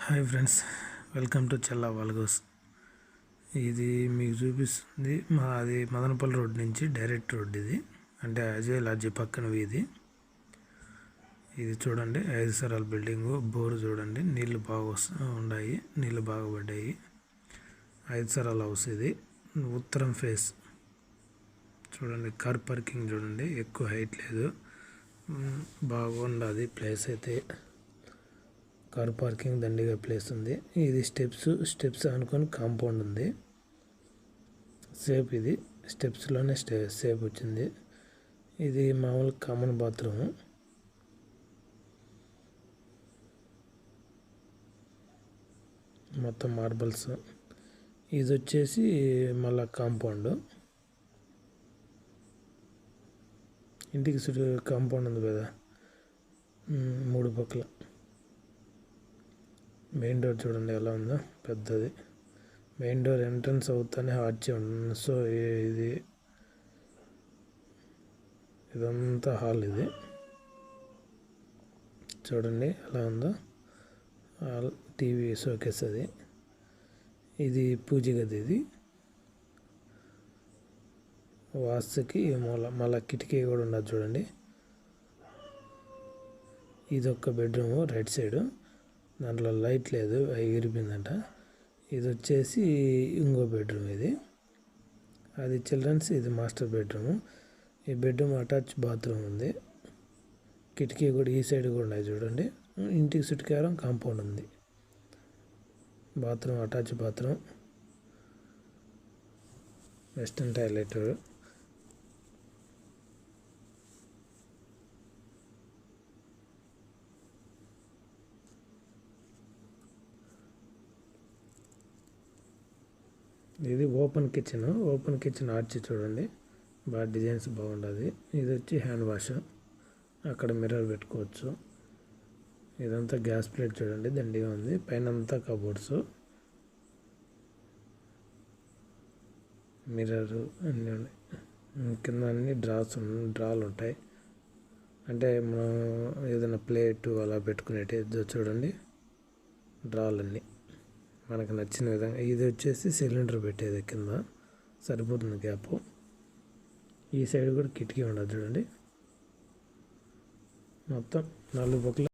Hi friends, welcome to చెల్లా వాల్గోస్. ఇది మీకు చూపిస్తుంది మాది మదనపల్లి రోడ్ నుంచి డైరెక్ట్ రోడ్. ఇది అంటే అజయ్ లాడ్జీ పక్కన వీధి. ఇది చూడండి, 5 సరాల బిల్డింగు. బోరు చూడండి, నీళ్ళు బాగా ఉన్నాయి, నీళ్ళు బాగా పడ్డాయి. 5 సరాల హౌస్ ఇది. ఉత్తరం ఫేస్ చూడండి. కార్ పార్కింగ్ చూడండి, ఎక్కువ హైట్ లేదు, బాగుండదు ప్లేస్ అయితే. కార్ పార్కింగ్ దండిగా ప్లేస్ ఉంది. ఇది స్టెప్స్ అనుకొని కాంపౌండ్ ఉంది. సేఫ్ ఇది స్టెప్స్లోనే సేఫ్ వచ్చింది. ఇది మామూలు కామన్ బాత్రూమ్. మొత్తం మార్బల్స్. ఇది వచ్చేసి మళ్ళా కాంపౌండ్. ఇంటికి చుట్టూ కాంపౌండ్ ఉంది కదా, 3 పక్కల. మెయిన్ డోర్ చూడండి ఎలా ఉందో, పెద్దది. మెయిన్ డోర్ ఎంట్రన్స్ అవుతానే ఆర్చి ఉంటుంది. సో ఇదంతా హాల్. ఇది చూడండి ఎలా ఉందో. Hall, TV showcase. ఇది పూజ గది. ఇది వాస్తుకి మూల. మళ్ళీ కిటికీ కూడా ఉండదు చూడండి. ఇది ఒక బెడ్రూమ్ రైట్ సైడు. దాంట్లో లైట్ లేదు, ఎగిరిపోయిందంట. ఇది వచ్చేసి ఇంకో బెడ్రూమ్. అది చిల్డ్రన్స్, ఇది మాస్టర్ బెడ్రూమ్. ఈ బెడ్రూమ్ అటాచ్ బాత్రూమ్ ఉంది. కిటికీ కూడా ఈ సైడ్ కూడా ఉన్నాయి చూడండి. ఇంటికి చుట్టుకారం కాంపౌండ్ ఉంది. Bathroom attach bathroom, western toilet. ఇది ఓపెన్ కిచెన్ ఆర్చి చూడండి, బాగా డిజైన్స్ బాగుంటుంది. ఇది వచ్చి హ్యాండ్ వాష్, అక్కడ మిర్రర్ పెట్టుకోవచ్చు. ఇదంతా గ్యాస్ ప్లేట్ చూడండి, దండిగా ఉంది. పైన అంతా కబోర్డ్స్, మిర్రర్ అన్నీ ఉన్నాయి. కింద అన్ని డ్రాలు ఉంటాయి. అంటే మనం ఏదైనా ప్లేటు అలా పెట్టుకునేటి చూడండి, డ్రాలన్నీ మనకు నచ్చిన విధంగా. ఇది వచ్చేసి సిలిండర్ పెట్టేది, కింద సరిపోతుంది గ్యాప్. ఈ సైడ్ కూడా కిటికీ ఉండదు చూడండి. మొత్తం 4 పక్కల